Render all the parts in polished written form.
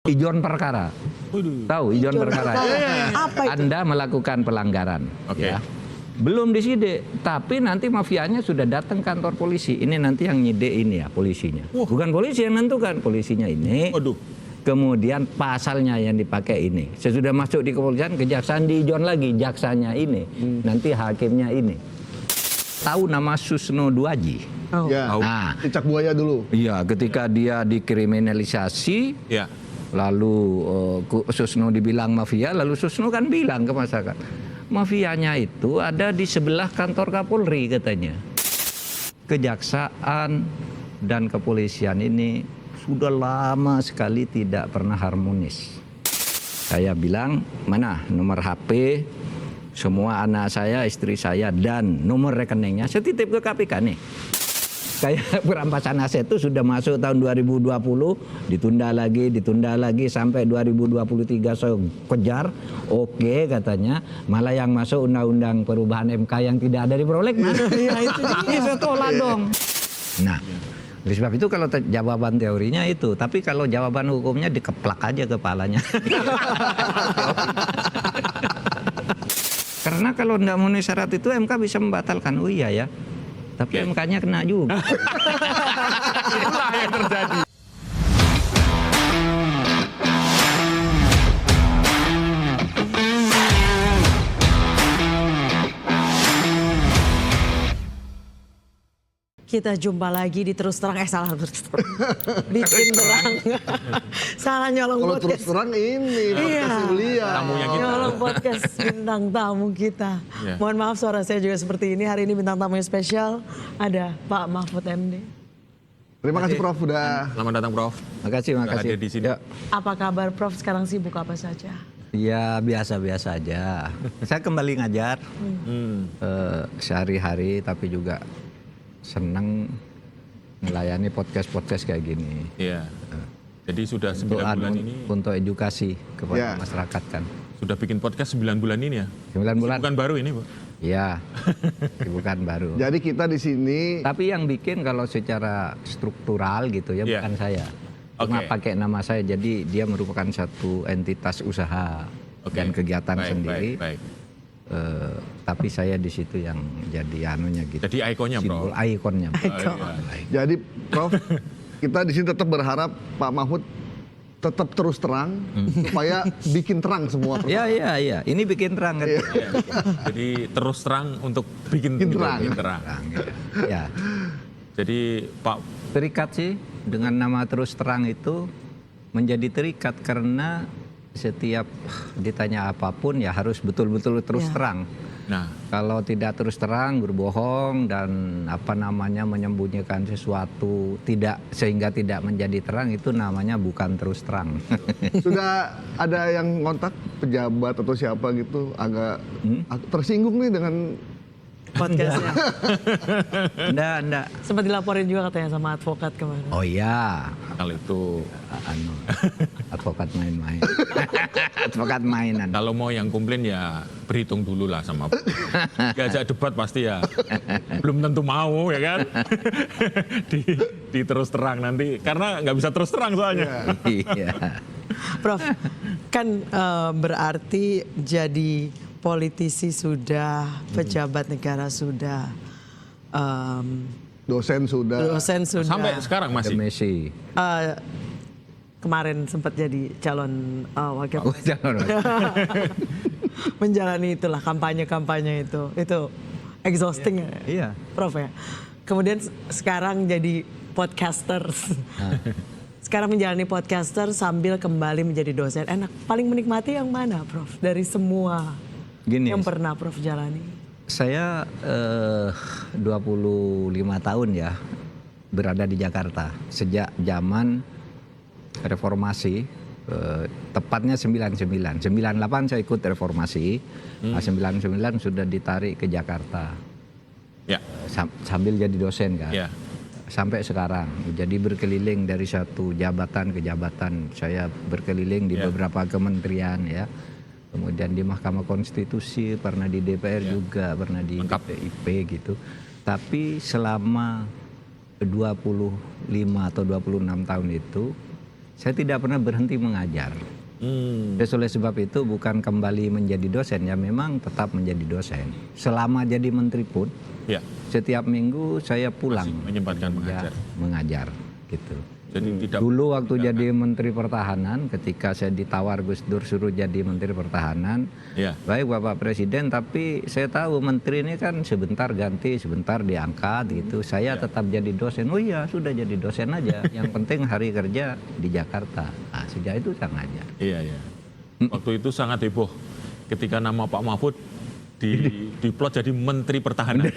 Ijon perkara. Tahu ijon perkara? Apa itu? Anda melakukan pelanggaran. Oke. Ya. Belum disidik, tapi nanti mafianya sudah datang kantor polisi. Ini nanti yang nyidik ini ya polisinya. Bukan polisi yang menentukan, polisinya ini. Waduh. Kemudian pasalnya yang dipakai ini. Sesudah masuk di kepolisian, kejaksaan diijon lagi, jaksanya ini. Nanti hakimnya ini. Tahu nama Susno Duaji? Oh. Ya. Nah, Cicak buaya dulu. iya, ketika dia dikriminalisasi, Ya. lalu Susno dibilang mafia, lalu Susno kan bilang ke masyarakat, mafianya itu ada di sebelah kantor Kapolri katanya. Kejaksaan dan kepolisian ini sudah lama sekali tidak pernah harmonis. Saya bilang, mana nomor HP semua anak saya, istri saya, dan nomor rekeningnya, saya titip ke KPK nih. Kayak perampasan aset itu sudah masuk tahun 2020, ditunda lagi sampai 2023 saya kejar. Oke katanya, malah yang masuk undang-undang perubahan MK yang tidak ada di prolegnas. Iya, itu dia. Saya tolak dong. Nah, oleh sebab itu kalau jawaban teorinya itu, tapi kalau jawaban hukumnya dikeplak aja kepalanya. Karena kalau tidak memenuhi syarat itu MK bisa membatalkan. Oh iya ya. Tapi MK-nya kena juga. Itulah yang terjadi. Kita jumpa lagi di Terus Terang. Salah terus terang. Bikin terang. Salah nyolong Kalau podcast. terus terang ini Iya. podcast Yulia. Tamunya kita. Nyolong podcast bintang tamu kita. Iya. Mohon maaf suara saya juga seperti ini. Hari ini bintang tamu yang spesial ada Pak Mahfud MD. Terima kasih Prof udah. Selamat datang, Prof. Makasih. Hadir di sini. Ya, Apa kabar Prof? Sekarang sibuk apa saja? ya biasa-biasa aja. Saya kembali ngajar sehari-hari, tapi juga senang melayani podcast-podcast kayak gini. Iya. Jadi sudah 9 Untuk, bulan ini, untuk edukasi kepada Ya. masyarakat kan. sudah bikin podcast 9 bulan ini ya? 9 bulan. Bukan baru ini, Bu. Iya, bukan baru. Jadi kita di sini Tapi yang bikin kalau secara struktural gitu ya Iya. bukan saya. Cuma Oke. pakai nama saya, jadi dia merupakan satu entitas usaha Oke. dan kegiatan Baik, sendiri. Baik. Tapi saya di situ yang jadi anunya gitu. Jadi ikonnya, Simbol Prof. ikonnya. jadi Prof kita di sini tetap berharap Pak Mahfud tetap terus terang supaya bikin terang semua. Iya, iya, iya. Ini bikin terang kan. Iya. Jadi terus terang untuk bikin terang. bikin terang. Terang, ya. Ya. Jadi Pak, Terikat sih dengan nama terus terang itu menjadi terikat karena setiap ditanya apapun ya harus betul-betul terus Ya. terang. nah, Kalau tidak terus terang, berbohong dan menyembunyikan sesuatu sehingga tidak menjadi terang, itu namanya bukan terus terang. Sudah ada yang ngontak pejabat atau siapa gitu agak tersinggung nih dengan Podcastnya. Enggak. Sempat dilaporin juga katanya sama advokat kemarin. Oh iya, kalau itu advokat main-main. Advokat mainan. kalau mau yang komplain ya berhitung dulu lah sama diajak debat pasti ya belum tentu mau ya kan. di terus terang nanti karena nggak bisa terus terang soalnya. Iya. Prof, kan berarti jadi politisi sudah, pejabat negara sudah, dosen sudah. dosen sudah. Sampai sekarang masih. Messi. Kemarin sempat jadi calon wakil Oh, jangan. menjalani itulah kampanye itu exhausting ya, Iya. Prof ya. Kemudian sekarang jadi podcaster. Sekarang menjalani podcaster sambil kembali menjadi dosen. Enak. Paling menikmati yang mana, Prof? Dari semua Gini, yang pernah Prof jalani. saya 25 tahun ya berada di Jakarta sejak zaman reformasi, tepatnya 99. 98 saya ikut reformasi, 99 sudah ditarik ke Jakarta Ya, sambil jadi dosen kan. ya. Sampai sekarang, jadi berkeliling dari satu jabatan ke jabatan. Saya berkeliling di Ya. beberapa kementerian ya. Kemudian di Mahkamah Konstitusi, pernah di DPR juga, pernah di Lengkap. DPIP gitu. Tapi selama 25 atau 26 tahun itu, saya tidak pernah berhenti mengajar. Oleh sebab itu bukan kembali menjadi dosen, ya memang tetap menjadi dosen. Selama jadi menteri pun, Ya. setiap minggu saya pulang Masih menyempatkan mengajar gitu. Jadi tidak Dulu waktu jadi Menteri Pertahanan, ketika saya ditawar Gus Dur suruh jadi Menteri Pertahanan, Ya. baik Bapak Presiden, tapi saya tahu Menteri ini kan sebentar ganti, sebentar diangkat gitu. Saya tetap jadi dosen. Oh iya, sudah jadi dosen aja. Yang penting hari kerja di Jakarta. Nah, sejak itu saya ngajar. Iya, iya. Waktu itu sangat heboh ketika nama Pak Mahfud diplot jadi Menteri Pertahanan.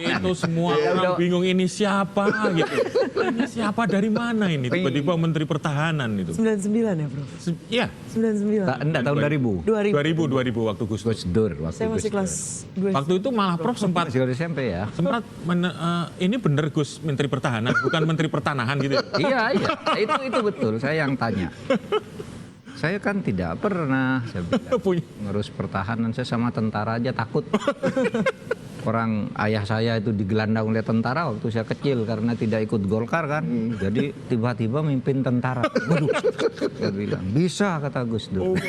Itu semua orang bingung ini siapa gitu. Ini siapa dari mana ini tiba-tiba Menteri Pertahanan itu. 99 ya, Prof? Iya. 99. Enggak, tahun 2000. 2000 waktu Gus Dur. Gus Dur. Saya masih kelas 2. Waktu itu malah Prof sempat Masih SMP ya. ini bener Gus Menteri Pertahanan bukan Menteri Pertanahan gitu. Iya. Itu betul. Saya yang tanya. Saya kan tidak pernah saya bilang, Punya. ngurus pertahanan, saya sama tentara aja takut. Orang ayah saya itu digelandang oleh tentara waktu saya kecil karena tidak ikut Golkar kan. Jadi tiba-tiba mimpin tentara. Waduh, saya bilang, bisa kata Gus Dur.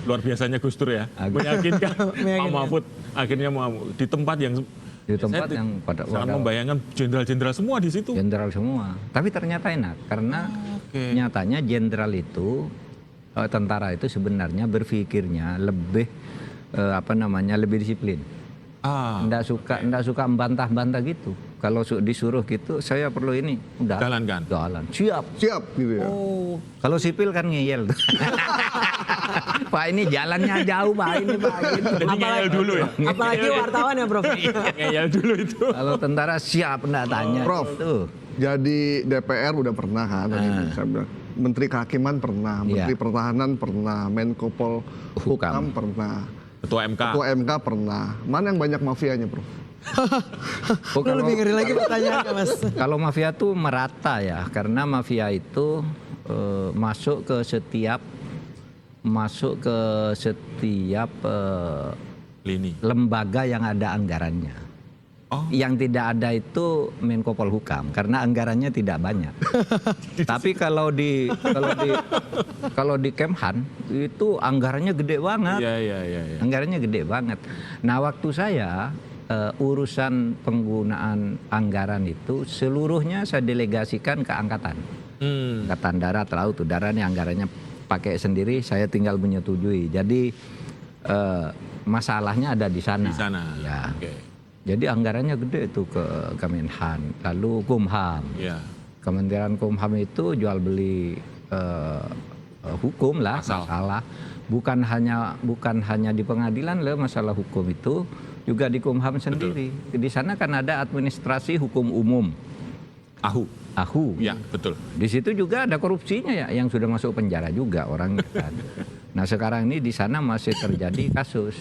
Luar biasanya Gus Dur ya. Meyakinkan Pak Mahfud akhirnya mau di tempat yang Di tempat saya yang pada sangat membayangkan jenderal-jenderal semua di situ. jenderal semua. Tapi ternyata enak karena nyatanya jenderal itu tentara itu sebenarnya berpikirnya lebih lebih disiplin. Nggak suka membantah-bantah gitu. Kalau disuruh gitu, saya perlu ini, udah Jalankan. jalan. Siap. gitu ya. Kalau sipil kan ngeyel. Pak ini jalannya jauh Pak ini Pak. Gitu. Jadi ngeyel dulu ya. Apalagi wartawan ya, Prof? Ngeyel dulu itu. Kalau tentara siap nggak tanya. Prof. Tuh. Jadi DPR udah pernah kan, tadi saya bilang. Menteri Kehakiman pernah, Menteri Pertahanan pernah, Menko Polhukam pernah, Ketua MK. Ketua MK pernah. Mana yang banyak mafianya, Prof? Lu lebih ngeri lagi pertanyaannya, Mas. Kalau mafia tuh merata ya, karena mafia itu masuk ke setiap Lini. lembaga yang ada anggarannya. Yang tidak ada itu Menko Polhukam karena anggarannya tidak banyak. Tapi kalau di Kemhan itu anggarannya gede banget. Iya. Anggarannya gede banget. Nah, waktu saya urusan penggunaan anggaran itu seluruhnya saya delegasikan ke angkatan. Angkatan Darat, Laut, Udara nih anggarannya pakai sendiri, saya tinggal menyetujui. Jadi masalahnya ada di sana. Di sana. Ya. Oke. Jadi anggarannya gede itu ke Kemenhan, lalu Kumham. Iya. Kementerian Kumham itu jual beli hukum lah, masalah. Bukan hanya di pengadilan loh masalah hukum itu, juga di Kumham sendiri. Di sana kan ada administrasi hukum umum. AHU. Ya, betul. Di situ juga ada korupsinya ya, yang sudah masuk penjara juga orangnya kan. Nah sekarang ini di sana masih terjadi kasus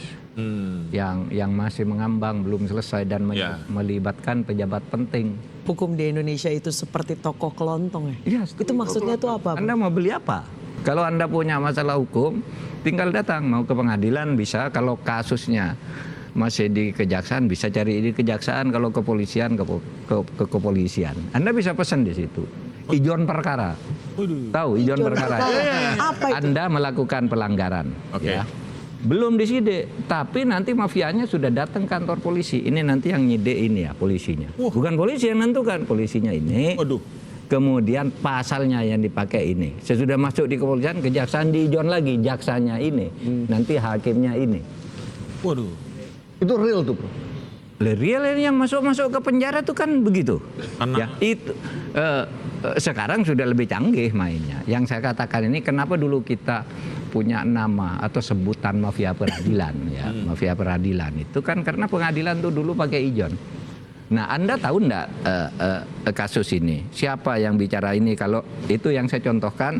yang masih mengambang belum selesai dan melibatkan pejabat penting. Hukum di Indonesia itu seperti toko kelontong ya? Iya, Itu maksudnya tuh apa? Anda mau beli apa? Kalau Anda punya masalah hukum, tinggal datang. Mau ke pengadilan bisa, kalau kasusnya masih di kejaksaan bisa cari di kejaksaan, kalau kepolisian ke kepolisian. Anda bisa pesan di situ. Ijon perkara. Tahu ijon perkara? Apa itu? Anda melakukan pelanggaran. Oke. Ya. Belum disidik, tapi nanti mafianya sudah datang kantor polisi. Ini nanti yang nyidek ini ya polisinya. Bukan polisi yang nentukan, polisinya ini. Waduh. Kemudian pasalnya yang dipakai ini. Sesudah masuk di kepolisian, kejaksaan diijon lagi, jaksanya ini. Nanti hakimnya ini. Waduh. Itu real tuh, Bro. Real yang masuk ke penjara tuh kan begitu. Karena- Ya, itu sekarang sudah lebih canggih mainnya. Yang saya katakan ini kenapa dulu kita punya nama atau sebutan mafia peradilan ya. Mafia peradilan itu kan karena pengadilan tuh dulu pakai ijon. Nah, Anda tahu enggak kasus ini? Siapa yang bicara ini? Kalau itu yang saya contohkan,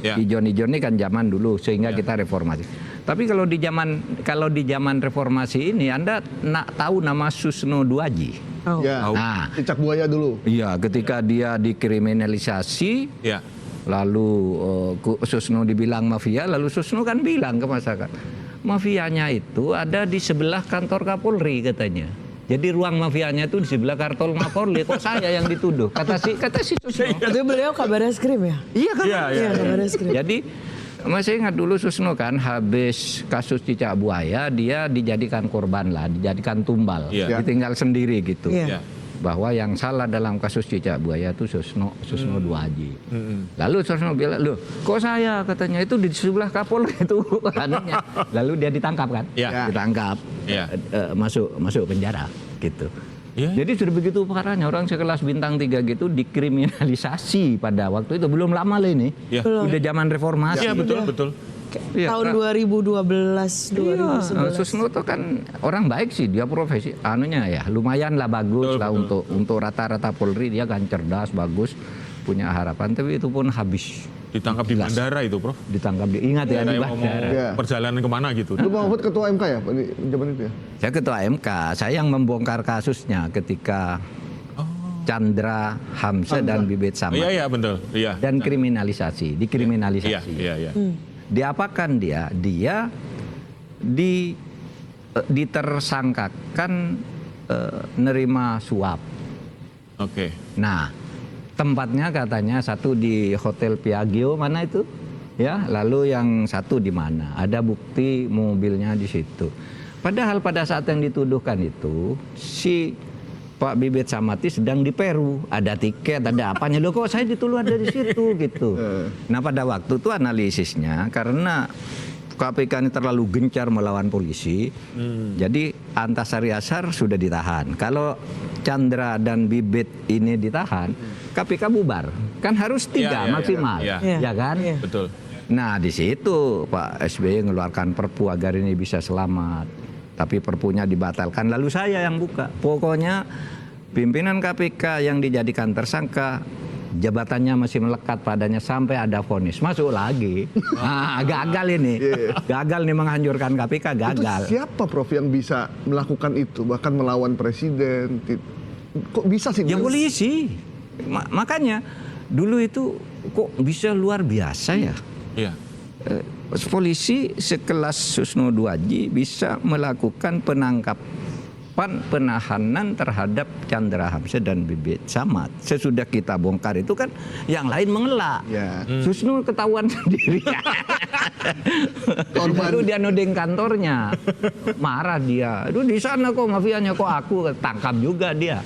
Ya. ijon-ijon ini kan zaman dulu sehingga kita reformasi. Tapi kalau di zaman reformasi ini Anda tahu nama Susno Duaji? Oh. Ya. Nah, Cicak buaya dulu. iya, ketika dia dikriminalisasi, Ya. lalu Susno dibilang mafia, lalu Susno kan bilang ke masyarakat, mafianya itu ada di sebelah kantor Kapolri katanya. Jadi ruang mafianya itu di sebelah Kartol Mapolri, kok saya yang dituduh? Kata si Susno. Itu beliau kabar eskrim ya? Iya kan? Iya, kabar eskrim. Jadi masih ingat dulu Susno kan habis kasus cicak buaya dia dijadikan korban lah, dijadikan tumbal, Iya. ditinggal sendiri gitu. Iya. Ya. Bahwa yang salah dalam kasus cicak buaya itu Susno Duaji. Lalu Susno bilang, loh kok saya, katanya itu di sebelah Kapolri itu anunya. Lalu dia ditangkap kan? Iya. Ditangkap, Iya. masuk penjara gitu. Iya. Jadi sudah begitu parahnya orang sekelas bintang 3 gitu dikriminalisasi pada waktu itu, belum lama lah ini. Iya. Udah zaman reformasi. Iya, betul. Iya, Tahun 2012, 2011. Susno itu kan orang baik sih, dia profesi anunya ya lumayan lah bagus Betul, lah betul. untuk rata-rata Polri, dia kan cerdas, bagus, punya harapan, tapi itu pun habis Ditangkap di bandara itu, Prof. ditangkap ingat ya di Kayak mau bandara. Iya. perjalanan kemana gitu. Lu Pak Mahfud ketua MK ya di zaman itu ya? Saya ketua MK, saya yang membongkar kasusnya ketika Chandra Hamzah dan Bibit Samad Iya, betul. Iya. dan kriminalisasi, dikriminalisasi. Iya. Diapakan dia? Dia ditersangkakan nerima suap. Oke. Nah, tempatnya katanya satu di Hotel Piaggio mana itu? Ya, lalu yang satu di mana? Ada bukti mobilnya di situ. Padahal pada saat yang dituduhkan itu si Pak Bibit Samati sedang di Peru, ada tiket, ada apanya. Loh kok saya dituduh ada di situ gitu. Nah, pada waktu itu analisisnya karena KPK ini terlalu gencar melawan polisi, jadi Antasari Azhar sudah ditahan. Kalau Chandra dan Bibit ini ditahan, KPK bubar. Kan harus 3 Iya, maksimal, iya. ya kan? Iya. Betul. Nah di situ Pak SBY mengeluarkan perpu agar ini bisa selamat. Tapi perpunya dibatalkan, lalu saya yang buka. Pokoknya pimpinan KPK yang dijadikan tersangka, jabatannya masih melekat padanya sampai ada vonis. Masuk lagi. Nah, gagal ini. Gagal nih menghancurkan KPK, gagal. Itu siapa Prof yang bisa melakukan itu? Bahkan melawan presiden. Kok bisa sih? Ya polisi. Makanya dulu itu kok bisa luar biasa ya. Iya. Polisi sekelas Susno Duaji bisa melakukan penahanan terhadap Chandra Hamzah dan Bibit Samad. Sesudah kita bongkar itu kan yang lain mengelak. Ya. Susno ketahuan sendiri. Lalu dia nodeng kantornya. Marah dia. Aduh di sana kok mafianya, kok aku tangkap juga dia.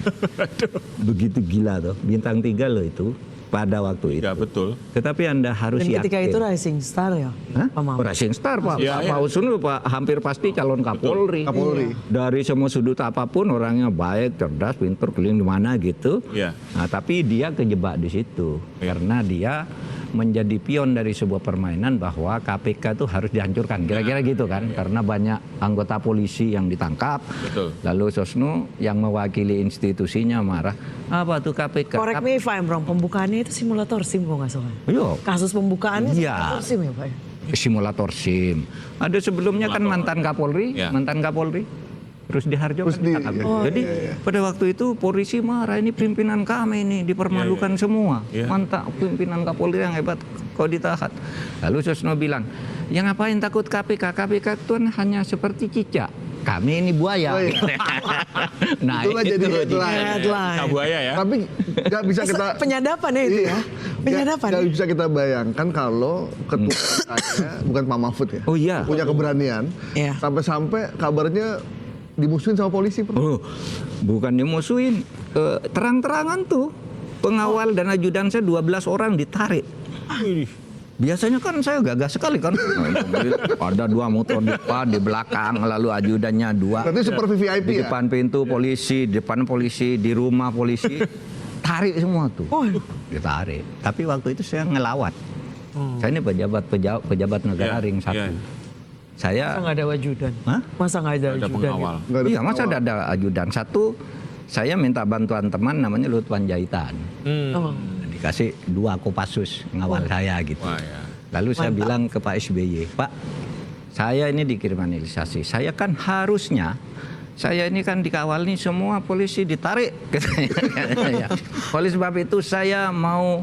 Begitu gila tuh. Bintang 3 loh itu pada waktu itu. Ya, betul. Tetapi Anda harus Dan yakin. ketika itu Rising Star ya? Hah? Pak Mahfud? Rising Star Pak. Iya, Pak Usnu Pak hampir pasti calon Kapolri. Kapolri. Dari semua sudut apapun orangnya baik, cerdas, pintar, keliling di mana gitu. Iya. Nah, tapi dia kejebak di situ karena dia menjadi pion dari sebuah permainan bahwa KPK itu harus dihancurkan. Kira-kira gitu kan. Karena banyak anggota polisi yang ditangkap. Betul. Lalu Susno yang mewakili institusinya marah. Apa tuh KPK? Correct me if I'm wrong, pembukaannya itu simulator SIM kok nggak salah. Iya. Kasus pembukaannya Iya. simulator SIM ya Pak? Simulator SIM. Ada sebelumnya kan mantan Kapolri, Ya. mantan Kapolri. Terus diharjo kan Rusdi, ditangkap. iya. Jadi pada waktu itu polisi marah, ini pimpinan kami ini dipermalukan semua. Iya. Mantan pimpinan Kapolri yang hebat kok ditahan. Lalu Susno bilang, ya ngapain takut KPK? KPK itu hanya seperti cicak. Kami ini buaya. Oh, iya. Nah Itulah jadi headline. Headline. Buaya ya. Tapi nggak bisa kita Penyadapan ya itu ya? Penyadapan. Nggak bisa kita bayangkan kalau ketua MK-nya bukan Pak Mahfud ya. Oh iya. Punya keberanian. Iya. Sampai-sampai kabarnya dimusuhin sama polisi, Prof. Oh, bukan dimusuhin. Terang-terangan tuh pengawal dan ajudan saya 12 orang ditarik. Biasanya kan saya gagah sekali kan. Ada 2 motor di depan, di belakang, lalu ajudannya 2. Berarti super VVIP Di ya? depan pintu polisi, di depan polisi, di rumah polisi. Tarik semua tuh. Ditarik. Tapi waktu itu saya ngelawat. Saya ini pejabat negara Iya, ring 1. iya. Saya Masa nggak ada wajudan? Hah? Masa nggak ada Ada wajudan? pengawal. gitu? Nggak ada Iya, masa pengawal. ada ajudan. 1, saya minta bantuan teman namanya Lut Panjaitan. Oh. Dikasih 2 Kopassus ngawal saya gitu. Wah, ya. Lalu saya bilang ke Pak SBY, Pak, saya ini dikriminalisasi. Saya kan harusnya, saya ini kan dikawal nih semua polisi ditarik. Katanya. Oleh sebab itu saya mau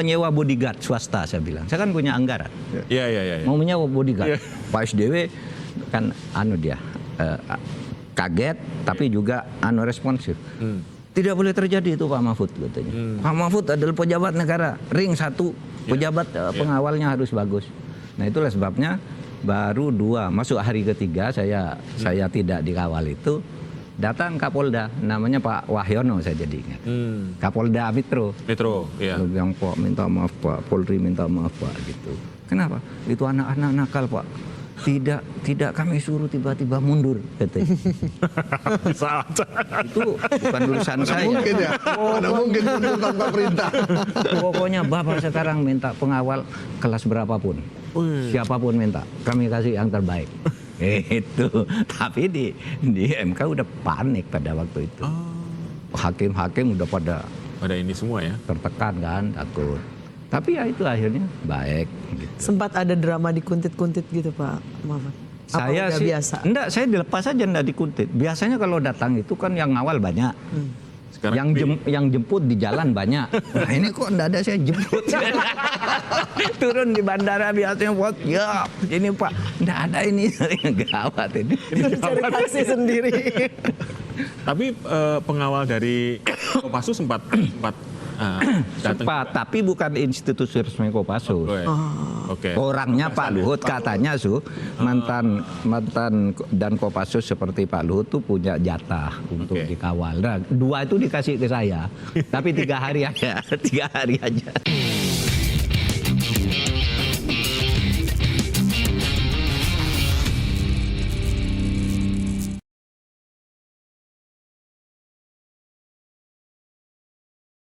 nyewa bodyguard swasta, saya bilang. Saya kan punya anggaran. Iya. Mau menyewa bodyguard. Pak SDW kan dia kaget tapi juga responsif. Tidak boleh terjadi itu Pak Mahfud katanya. Pak Mahfud adalah pejabat negara, ring 1, pejabat pengawalnya harus bagus. Nah itulah sebabnya baru 2 masuk hari ketiga saya tidak dikawal itu, datang Kapolda namanya Pak Wahyono, saya jadi ingat. Kapolda Metro. Iya. Lalu bilang, Pak minta maaf Pak, Polri minta maaf Pak gitu. Kenapa? Itu anak-anak nakal Pak. Tidak kami suruh tiba-tiba mundur katanya. Bisa aja. Itu bukan urusan saya. Mungkin ya. Mana mungkin mundur tanpa perintah. Pokoknya Bapak sekarang minta pengawal kelas berapapun. Siapapun minta, kami kasih yang terbaik. Itu. Tapi di MK udah panik pada waktu itu. Hakim-hakim udah pada ini semua ya. tertekan kan, takut. Tapi ya itu akhirnya baik. Gitu. Sempat ada drama dikuntit-kuntit gitu Pak Mahfud? Apa Saya udah sih biasa? enggak, saya dilepas aja enggak dikuntit. Biasanya kalau datang itu kan yang ngawal banyak. Sekarang Yang jemput di jalan banyak. Nah ini kok enggak ada saya jemput. Turun di bandara biasanya buat ya ini Pak enggak ada ini. Gawat ini. Cari taksi sendiri. Tapi pengawal dari Kopassus sempat datang. Sempat, tapi bukan institusi resmi Kopassus. Oke. Orangnya Pak Luhut katanya mantan dan Kopassus seperti Pak Luhut tuh punya jatah untuk dikawal. Nah, 2 itu dikasih ke saya, tapi 3 hari aja, 3 hari aja.